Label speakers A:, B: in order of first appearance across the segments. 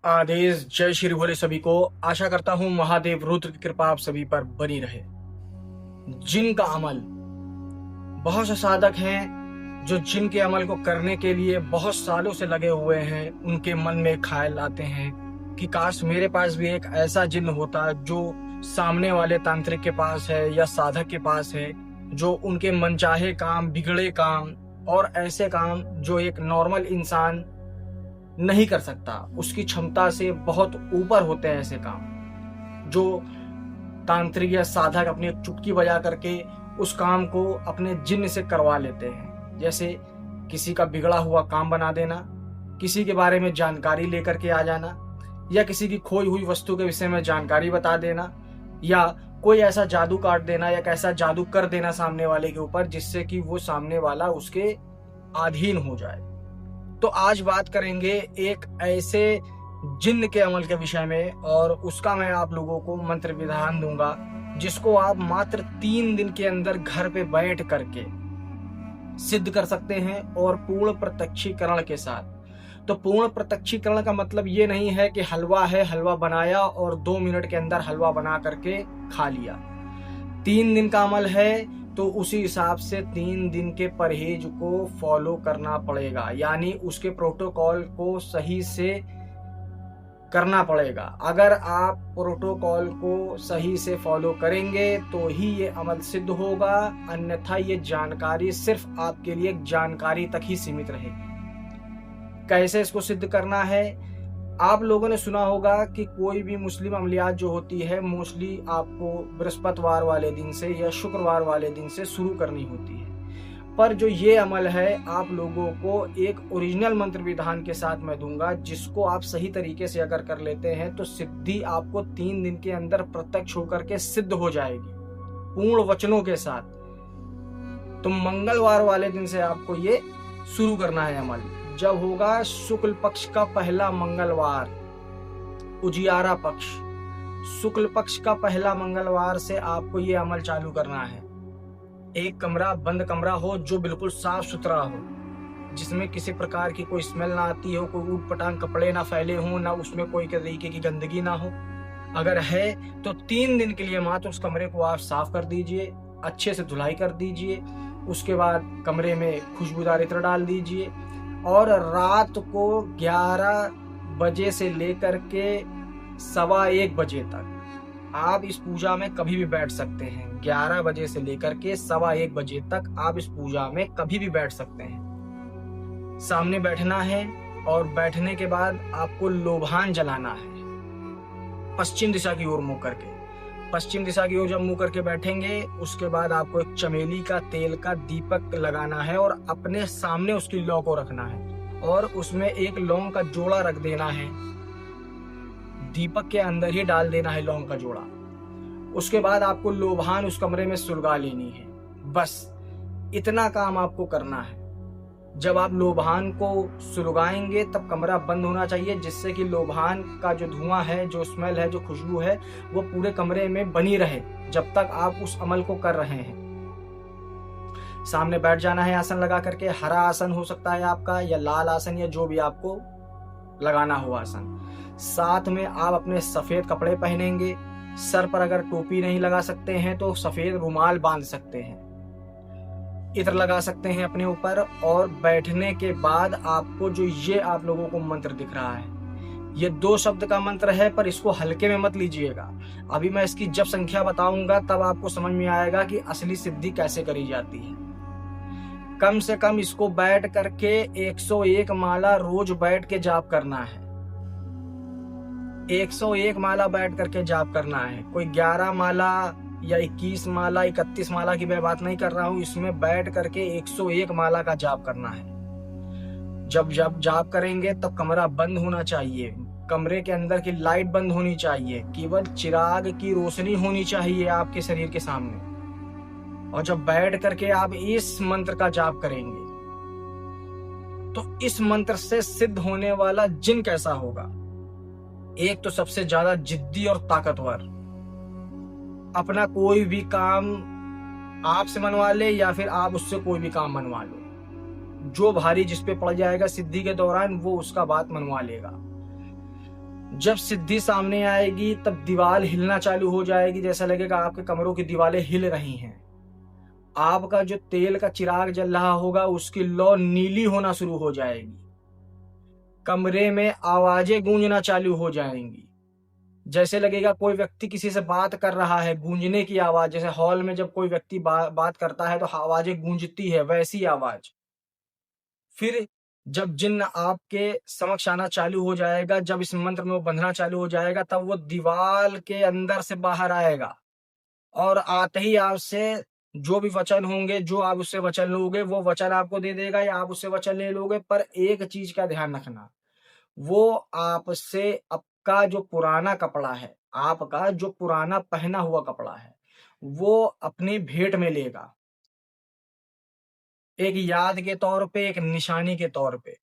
A: आदेश जय श्री भोले सभी को। आशा करता हूँ महादेव रुद्र की कृपा आप सभी पर बनी रहे। जिन का अमल, बहुत से साधक हैं जो जिन के अमल को करने के लिए बहुत सालों से लगे हुए हैं। उनके मन में ख्याल आते हैं कि काश मेरे पास भी एक ऐसा जिन होता जो सामने वाले तांत्रिक के पास है या साधक के पास है, जो उनके मनचाहे काम, बिगड़े काम और ऐसे काम जो एक नॉर्मल इंसान नहीं कर सकता, उसकी क्षमता से बहुत ऊपर होते हैं ऐसे काम, जो तांत्रिक या साधक अपनी एक चुटकी बजा करके उस काम को अपने जिन्न से करवा लेते हैं। जैसे किसी का बिगड़ा हुआ काम बना देना, किसी के बारे में जानकारी लेकर के आ जाना, या किसी की खोई हुई वस्तु के विषय में जानकारी बता देना, या कोई ऐसा जादू काट देना या कैसा जादू कर देना सामने वाले के ऊपर जिससे कि वो सामने वाला उसके अधीन हो जाए। तो आज बात करेंगे एक ऐसे जिन्न के अमल के विषय में, और उसका मैं आप लोगों को मंत्र विधान दूंगा जिसको आप मात्र 3 दिन के अंदर घर पे बैठ करके सिद्ध कर सकते हैं, और पूर्ण प्रत्यक्षीकरण के साथ। तो पूर्ण प्रत्यक्षीकरण का मतलब ये नहीं है कि हलवा है, हलवा बनाया और 2 मिनट के अंदर हलवा बना करके खा लिया। 3 दिन का अमल है तो उसी हिसाब से 3 दिन के परहेज को फॉलो करना पड़ेगा, यानी उसके प्रोटोकॉल को सही से करना पड़ेगा। अगर आप प्रोटोकॉल को सही से फॉलो करेंगे तो ही ये अमल सिद्ध होगा, अन्यथा ये जानकारी सिर्फ आपके लिए जानकारी तक ही सीमित रहेगी। कैसे इसको सिद्ध करना है? आप लोगों ने सुना होगा कि कोई भी मुस्लिम अमलियात जो होती है मोस्टली आपको बृहस्पतिवार वाले दिन से या शुक्रवार वाले दिन से शुरू करनी होती है। पर जो ये अमल है आप लोगों को एक ओरिजिनल मंत्र विधान के साथ मैं दूंगा, जिसको आप सही तरीके से अगर कर लेते हैं तो सिद्धि आपको 3 दिन के अंदर प्रत्यक्ष होकर के सिद्ध हो जाएगी, पूर्ण वचनों के साथ। तो मंगलवार वाले दिन से आपको ये शुरू करना है अमल। जब होगा शुक्ल पक्ष का पहला मंगलवार, उजियारा पक्ष, शुक्ल पक्ष का पहला मंगलवार से आपको ये अमल चालू करना है। एक कमरा, बंद कमरा हो जो बिल्कुल साफ सुथरा हो, जिसमें किसी प्रकार की कोई स्मेल ना आती हो, कोई ऊट पटांग कपड़े ना फैले हो, ना उसमें कोई तरीके की गंदगी ना हो। अगर है तो 3 दिन के लिए मात्र उस कमरे को आप साफ कर दीजिए, अच्छे से धुलाई कर दीजिए। उसके बाद कमरे में खुशबूदार इत्र डाल दीजिए, और रात को 11 बजे से लेकर के 1:15 बजे तक आप इस पूजा में कभी भी बैठ सकते हैं। 11 बजे से लेकर के 1:15 बजे तक आप इस पूजा में कभी भी बैठ सकते हैं। सामने बैठना है, और बैठने के बाद आपको लोभान जलाना है पश्चिम दिशा की ओर मुंह करके। पश्चिम दिशा की ओर जब मुंह करके बैठेंगे उसके बाद आपको एक चमेली का तेल का दीपक लगाना है, और अपने सामने उसकी लौ को रखना है, और उसमें एक लौंग का जोड़ा रख देना है। दीपक के अंदर ही डाल देना है लौंग का जोड़ा। उसके बाद आपको लोभान उस कमरे में सुलगा लेनी है। बस इतना काम आपको करना है। जब आप लोभान को सुलगाएंगे तब कमरा बंद होना चाहिए, जिससे कि लोभान का जो धुआं है, जो स्मेल है, जो खुशबू है, वो पूरे कमरे में बनी रहे जब तक आप उस अमल को कर रहे हैं। सामने बैठ जाना है आसन लगा करके। हरा आसन हो सकता है आपका, या लाल आसन, या जो भी आपको लगाना हो आसन। साथ में आप अपने सफेद कपड़े पहनेंगे। सर पर अगर टोपी नहीं लगा सकते हैं तो सफेद रुमाल बांध सकते हैं, इत्र लगा सकते हैं अपने ऊपर। और बैठने के बाद आपको जो ये आप लोगों को मंत्र दिख रहा है, ये 2 शब्द का मंत्र है, पर इसको हल्के में मत लीजिएगा। अभी मैं इसकी जब संख्या बताऊंगा तब आपको समझ में आएगा कि असली सिद्धि कैसे करी जाती है। कम से कम इसको बैठ करके 101 माला रोज बैठ के जाप करना है। 101 माला बैठ करके जाप करना है। कोई 11 माला या 21 माला, 31 माला की मैं बात नहीं कर रहा हूं। इसमें बैठ करके 101 माला का जाप करना है। जब जाप करेंगे तब कमरा बंद होना चाहिए, कमरे के अंदर की लाइट बंद होनी चाहिए, केवल चिराग की रोशनी होनी चाहिए आपके शरीर के सामने। और जब बैठ करके आप इस मंत्र का जाप करेंगे तो इस मंत्र से सिद्ध होने वाला जिन कैसा होगा? एक तो सबसे ज्यादा जिद्दी और ताकतवर, अपना कोई भी काम आपसे मनवा ले या फिर आप उससे कोई भी काम मनवा लो, जो भारी जिस पे पड़ जाएगा सिद्धि के दौरान वो उसका बात मनवा लेगा। जब सिद्धि सामने आएगी तब दीवार हिलना चालू हो जाएगी, जैसा लगेगा आपके कमरों की दीवारें हिल रही हैं। आपका जो तेल का चिराग जल रहा होगा उसकी लौ नीली होना शुरू हो जाएगी। कमरे में आवाजें गूंजना चालू हो जाएंगी, जैसे लगेगा कोई व्यक्ति किसी से बात कर रहा है, गूंजने की आवाज, जैसे हॉल में जब कोई व्यक्ति बात करता है तो आवाजें गूंजती है, वैसी आवाज। फिर जब जिन्न आपके समक्ष आना चालू हो जाएगा, जब इस मंत्र में वो बंधना चालू हो जाएगा, तब वो दीवार के अंदर से बाहर आएगा और आते ही आपसे जो भी वचन होंगे, जो आप उससे वचन लोगे, वो वचन आपको दे देगा या आप उससे वचन ले लोगे। पर एक चीज का ध्यान रखना, वो आपसे आपका जो पुराना कपड़ा है, आपका जो पुराना पहना हुआ कपड़ा है, वो अपनी भेंट में लेगा, एक याद के तौर पे, एक निशानी के तौर पे।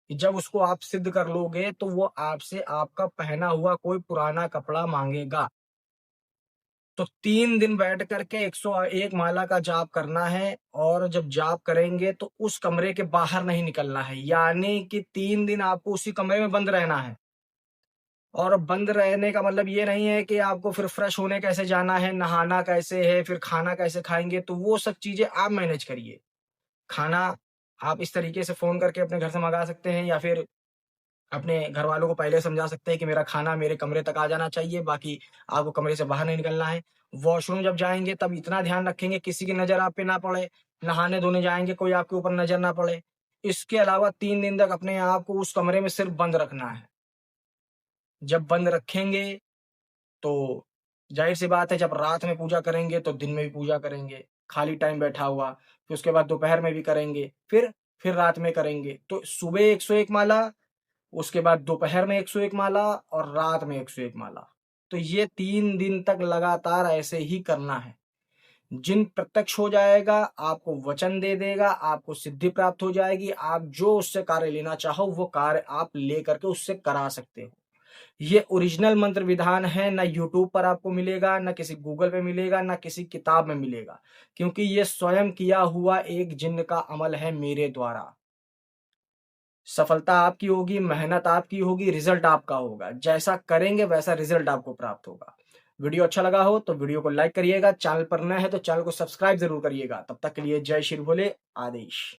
A: जब उसको आप सिद्ध कर लोगे तो वो आपसे आपका पहना हुआ कोई पुराना कपड़ा मांगेगा। तो 3 दिन बैठ करके 101 माला का जाप करना है, और जब जाप करेंगे तो उस कमरे के बाहर नहीं निकलना है, यानी कि 3 दिन आपको उसी कमरे में बंद रहना है। और बंद रहने का मतलब ये नहीं है कि आपको फिर फ्रेश होने कैसे जाना है, नहाना कैसे है, फिर खाना कैसे खाएंगे, तो वो सब चीजें आप मैनेज करिए। खाना आप इस तरीके से फोन करके अपने घर से मंगा सकते हैं, या फिर अपने घर वालों को पहले समझा सकते हैं कि मेरा खाना मेरे कमरे तक आ जाना चाहिए, बाकी आपको कमरे से बाहर नहीं निकलना है। वॉशरूम जब जाएंगे तब इतना ध्यान रखेंगे किसी की नजर आप पे ना पड़े, नहाने धोने जाएंगे कोई आपके ऊपर नजर ना पड़े। इसके अलावा 3 दिन तक अपने आप को उस कमरे में सिर्फ बंद रखना है। जब बंद रखेंगे तो जाहिर सी बात है, जब रात में पूजा करेंगे तो दिन में भी पूजा करेंगे, खाली टाइम बैठा हुआ, फिर उसके बाद दोपहर में भी करेंगे, फिर रात में करेंगे। तो सुबह 101 माला, उसके बाद दोपहर में 101 माला और रात में 101 माला। तो ये 3 दिन तक लगातार ऐसे ही करना है। जिन प्रत्यक्ष हो जाएगा, आपको वचन दे देगा, आपको सिद्धि प्राप्त हो जाएगी, आप जो उससे कार्य लेना चाहो वो कार्य आप ले करके उससे करा सकते हो। ये ओरिजिनल मंत्र विधान है, ना यूट्यूब पर आपको मिलेगा, ना किसी गूगल पे मिलेगा, ना किसी किताब में मिलेगा, क्योंकि ये स्वयं किया हुआ एक जिन्न का अमल है मेरे द्वारा। सफलता आपकी होगी, मेहनत आपकी होगी, रिजल्ट आपका होगा। जैसा करेंगे वैसा रिजल्ट आपको प्राप्त होगा। वीडियो अच्छा लगा हो तो वीडियो को लाइक करिएगा, चैनल पर नए हैं तो चैनल को सब्सक्राइब जरूर करिएगा। तब तक के लिए जय श्री भोले, आदेश।